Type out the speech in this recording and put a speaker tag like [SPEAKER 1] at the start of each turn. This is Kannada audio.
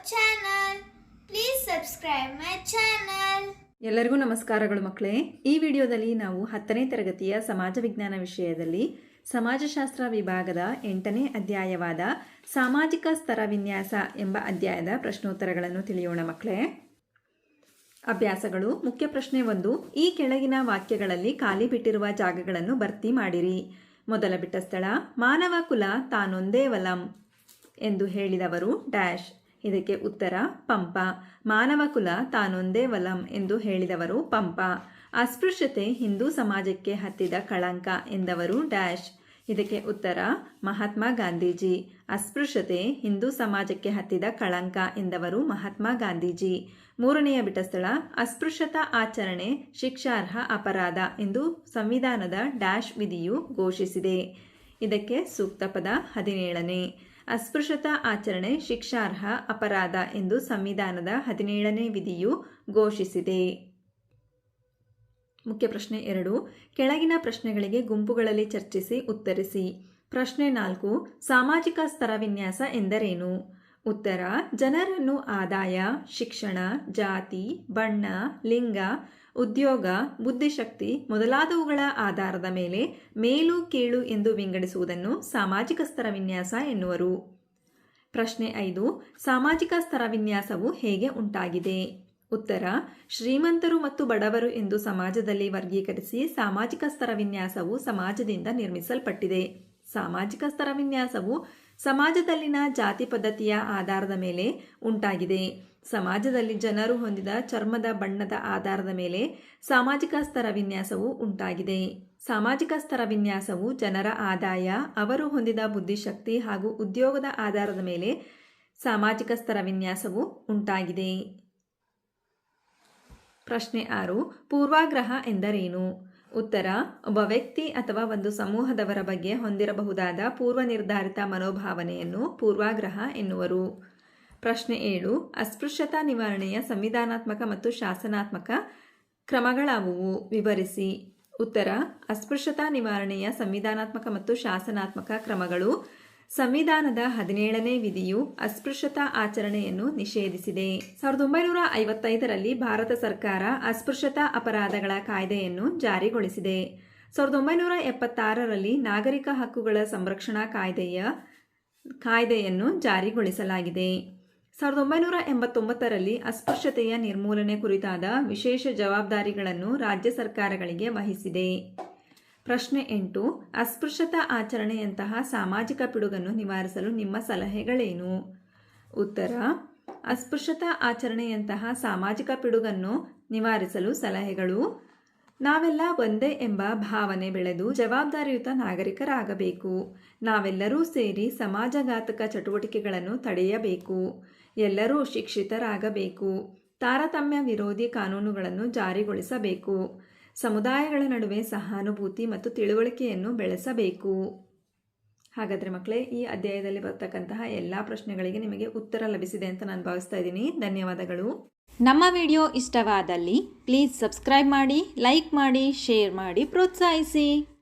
[SPEAKER 1] channel. Please subscribe my channel.
[SPEAKER 2] ಎಲ್ಲರಿಗೂ ನಮಸ್ಕಾರಗಳು ಮಕ್ಕಳೇ. ಈ ವಿಡಿಯೋದಲ್ಲಿ ನಾವು 10ನೇ ತರಗತಿಯ ಸಮಾಜ ವಿಜ್ಞಾನ ವಿಷಯದಲ್ಲಿ ಸಮಾಜಶಾಸ್ತ್ರ ವಿಭಾಗದ 8ನೇ ಅಧ್ಯಾಯವಾದ ಸಾಮಾಜಿಕ ಸ್ತರ ವಿನ್ಯಾಸ ಎಂಬ ಅಧ್ಯಾಯದ ಪ್ರಶ್ನೋತ್ತರಗಳನ್ನು ತಿಳಿಯೋಣ ಮಕ್ಕಳೇ. ಅಭ್ಯಾಸಗಳು. ಮುಖ್ಯ ಪ್ರಶ್ನೆ 1. ಈ ಕೆಳಗಿನ ವಾಕ್ಯಗಳಲ್ಲಿ ಖಾಲಿ ಬಿಟ್ಟಿರುವ ಜಾಗಗಳನ್ನು ಭರ್ತಿ ಮಾಡಿರಿ. ಮೊದಲ ಬಿಟ್ಟ ಸ್ಥಳ, ಮಾನವ ಕುಲ ತಾನೊಂದೇ ವಲಂ ಎಂದು ಹೇಳಿದವರು ಡ್ಯಾಶ್. ಇದಕ್ಕೆ ಉತ್ತರ ಪಂಪ. ಮಾನವ ಕುಲ ತಾನೊಂದೇ ವಲಂ ಎಂದು ಹೇಳಿದವರು ಪಂಪ. ಅಸ್ಪೃಶ್ಯತೆ ಹಿಂದೂ ಸಮಾಜಕ್ಕೆ ಹತ್ತಿದ ಕಳಂಕ ಎಂದವರು ಡ್ಯಾಶ್. ಇದಕ್ಕೆ ಉತ್ತರ ಮಹಾತ್ಮ ಗಾಂಧೀಜಿ. ಅಸ್ಪೃಶ್ಯತೆ ಹಿಂದೂ ಸಮಾಜಕ್ಕೆ ಹತ್ತಿದ ಕಳಂಕ ಎಂದವರು ಮಹಾತ್ಮ ಗಾಂಧೀಜಿ. ಮೂರನೆಯ ಬಿಟ್ಟ ಸ್ಥಳ, ಅಸ್ಪೃಶ್ಯತಾ ಆಚರಣೆ ಶಿಕ್ಷಾರ್ಹ ಅಪರಾಧ ಎಂದು ಸಂವಿಧಾನದ ಡ್ಯಾಶ್ ವಿಧಿಯು ಘೋಷಿಸಿದೆ. ಇದಕ್ಕೆ ಸೂಕ್ತ ಪದ 17ನೇ. ಅಸ್ಪೃಶ್ಯತಾ ಆಚರಣೆ ಶಿಕ್ಷಾರ್ಹ ಅಪರಾಧ ಎಂದು ಸಂವಿಧಾನದ 17ನೇ ವಿಧಿಯು ಘೋಷಿಸಿದೆ. ಮುಖ್ಯ ಪ್ರಶ್ನೆ 2. ಕೆಳಗಿನ ಪ್ರಶ್ನೆಗಳಿಗೆ ಗುಂಪುಗಳಲ್ಲಿ ಚರ್ಚಿಸಿ ಉತ್ತರಿಸಿ. ಪ್ರಶ್ನೆ 4. ಸಾಮಾಜಿಕ ಸ್ತರ ವಿನ್ಯಾಸ ಎಂದರೇನು? ಉತ್ತರ: ಜನರನ್ನು ಆದಾಯ, ಶಿಕ್ಷಣ, ಜಾತಿ, ಬಣ್ಣ, ಲಿಂಗ, ಉದ್ಯೋಗ, ಬುದ್ಧಿಶಕ್ತಿ ಮೊದಲಾದವುಗಳ ಆಧಾರದ ಮೇಲೆ ಮೇಲು ಕೀಳು ಎಂದು ವಿಂಗಡಿಸುವುದನ್ನು ಸಾಮಾಜಿಕ ಸ್ತರ ವಿನ್ಯಾಸ ಎನ್ನುವರು. ಪ್ರಶ್ನೆ 5. ಸಾಮಾಜಿಕ ಸ್ತರ ವಿನ್ಯಾಸವು ಹೇಗೆ ಉಂಟಾಗಿದೆ? ಉತ್ತರ: ಶ್ರೀಮಂತರು ಮತ್ತು ಬಡವರು ಎಂದು ಸಮಾಜದಲ್ಲಿ ವರ್ಗೀಕರಿಸಿ ಸಾಮಾಜಿಕ ಸ್ತರ ವಿನ್ಯಾಸವು ಸಮಾಜದಿಂದ ನಿರ್ಮಿಸಲ್ಪಟ್ಟಿದೆ. ಸಾಮಾಜಿಕ ಸ್ತರ ವಿನ್ಯಾಸವು ಸಮಾಜದಲ್ಲಿನ ಜಾತಿ ಪದ್ಧತಿಯ ಆಧಾರದ ಮೇಲೆ ಉಂಟಾಗಿದೆ. ಸಮಾಜದಲ್ಲಿ ಜನರು ಹೊಂದಿದ ಚರ್ಮದ ಬಣ್ಣದ ಆಧಾರದ ಮೇಲೆ ಸಾಮಾಜಿಕ ಸ್ತರ ವಿನ್ಯಾಸವು ಉಂಟಾಗಿದೆ. ಸಾಮಾಜಿಕ ಸ್ತರ ವಿನ್ಯಾಸವು ಜನರ ಆದಾಯ, ಅವರು ಹೊಂದಿದ ಬುದ್ಧಿಶಕ್ತಿ ಹಾಗೂ ಉದ್ಯೋಗದ ಆಧಾರದ ಮೇಲೆ ಸಾಮಾಜಿಕ ಸ್ತರ ವಿನ್ಯಾಸವು ಉಂಟಾಗಿದೆ. ಪ್ರಶ್ನೆ 6. ಪೂರ್ವಾಗ್ರಹ ಎಂದರೇನು? ಉತ್ತರ: ಒಬ್ಬ ವ್ಯಕ್ತಿ ಅಥವಾ ಒಂದು ಸಮೂಹದವರ ಬಗ್ಗೆ ಹೊಂದಿರಬಹುದಾದ ಪೂರ್ವ ನಿರ್ಧಾರಿತ ಮನೋಭಾವನೆಯನ್ನು ಪೂರ್ವಾಗ್ರಹ ಎನ್ನುವರು. ಪ್ರಶ್ನೆ 7. ಅಸ್ಪೃಶ್ಯತಾ ನಿವಾರಣೆಯ ಸಂವಿಧಾನಾತ್ಮಕ ಮತ್ತು ಶಾಸನಾತ್ಮಕ ಕ್ರಮಗಳಾವುವು? ವಿವರಿಸಿ. ಉತ್ತರ: ಅಸ್ಪೃಶ್ಯತಾ ನಿವಾರಣೆಯ ಸಂವಿಧಾನಾತ್ಮಕ ಮತ್ತು ಶಾಸನಾತ್ಮಕ ಕ್ರಮಗಳು: ಸಂವಿಧಾನದ 17ನೇ ವಿಧಿಯು ಅಸ್ಪೃಶ್ಯತಾ ಆಚರಣೆಯನ್ನು ನಿಷೇಧಿಸಿದೆ. 1955ರಲ್ಲಿ ಭಾರತ ಸರ್ಕಾರ ಅಸ್ಪೃಶ್ಯತಾ ಅಪರಾಧಗಳ ಕಾಯ್ದೆಯನ್ನು ಜಾರಿಗೊಳಿಸಿದೆ. 1976ರಲ್ಲಿ ನಾಗರಿಕ ಹಕ್ಕುಗಳ ಸಂರಕ್ಷಣಾ ಕಾಯ್ದೆಯನ್ನು ಜಾರಿಗೊಳಿಸಲಾಗಿದೆ. 1989ರಲ್ಲಿ ಅಸ್ಪೃಶ್ಯತೆಯ ನಿರ್ಮೂಲನೆ ಕುರಿತಾದ ವಿಶೇಷ ಜವಾಬ್ದಾರಿಗಳನ್ನು ರಾಜ್ಯ ಸರ್ಕಾರಗಳಿಗೆ ವಹಿಸಿದೆ. ಪ್ರಶ್ನೆ 8. ಅಸ್ಪೃಶ್ಯತಾ ಆಚರಣೆಯಂತಹ ಸಾಮಾಜಿಕ ಪಿಡುಗನ್ನು ನಿವಾರಿಸಲು ನಿಮ್ಮ ಸಲಹೆಗಳೇನು? ಉತ್ತರ: ಅಸ್ಪೃಶ್ಯತಾ ಆಚರಣೆಯಂತಹ ಸಾಮಾಜಿಕ ಪಿಡುಗನ್ನು ನಿವಾರಿಸಲು ಸಲಹೆಗಳು: ನಾವೆಲ್ಲ ಒಂದೇ ಎಂಬ ಭಾವನೆ ಬೆಳೆದು ಜವಾಬ್ದಾರಿಯುತ ನಾಗರಿಕರಾಗಬೇಕು. ನಾವೆಲ್ಲರೂ ಸೇರಿ ಸಮಾಜಘಾತಕ ಚಟುವಟಿಕೆಗಳನ್ನು ತಡೆಯಬೇಕು. ಎಲ್ಲರೂ ಶಿಕ್ಷಿತರಾಗಬೇಕು. ತಾರತಮ್ಯ ವಿರೋಧಿ ಕಾನೂನುಗಳನ್ನು ಜಾರಿಗೊಳಿಸಬೇಕು. ಸಮುದಾಯಗಳ ನಡುವೆ ಸಹಾನುಭೂತಿ ಮತ್ತು ತಿಳುವಳಿಕೆಯನ್ನು ಬೆಳೆಸಬೇಕು. ಹಾಗಾದರೆ ಮಕ್ಕಳೇ, ಈ ಅಧ್ಯಾಯದಲ್ಲಿ ಬರ್ತಕ್ಕಂತಹ ಎಲ್ಲ ಪ್ರಶ್ನೆಗಳಿಗೆ ನಿಮಗೆ ಉತ್ತರ ಲಭಿಸಿದೆ ಅಂತ ನಾನು ಭಾವಿಸ್ತಾ ಇದ್ದೀನಿ. ಧನ್ಯವಾದಗಳು.
[SPEAKER 3] ನಮ್ಮ ವಿಡಿಯೋ ಇಷ್ಟವಾದಲ್ಲಿ ಪ್ಲೀಸ್ ಸಬ್ಸ್ಕ್ರೈಬ್ ಮಾಡಿ, ಲೈಕ್ ಮಾಡಿ, ಶೇರ್ ಮಾಡಿ, ಪ್ರೋತ್ಸಾಹಿಸಿ.